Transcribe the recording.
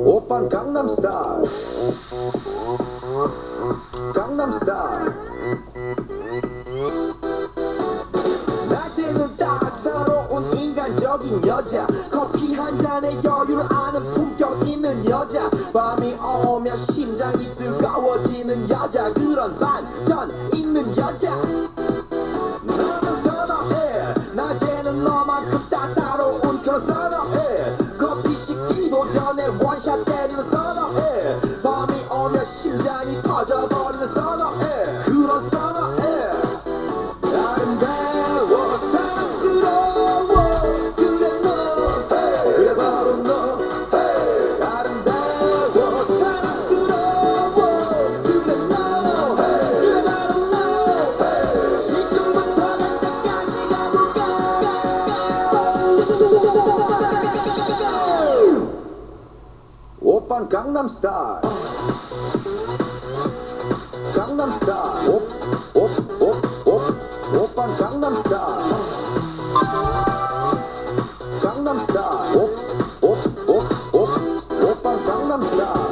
오빤 강남스타일 강남스타일 낮에는 따사로운 인간적인 여자 커피 한 잔에 여유를 아는 품격 있는 여자 밤이 오면 심장이 뜨거워지는 여자 그런 반전 있는 여자 너는 선호해 낮에는 너만큼 따사로운 그런 선호해 커피 식기도 전에 원샷 때리는 선호해 밤이 오면 심장이 터져버리는 선호해 그런 선호해 아름다워 사랑스러워 그래 너 그래 바로 너 아름다워 사랑스러워 그래 너 그래 바로 너 지금부터 갈 때까지 가볼까 오빤 강남스타일 강남스타일 오빤 강남스타일 강남스타일 오빤 강남스타일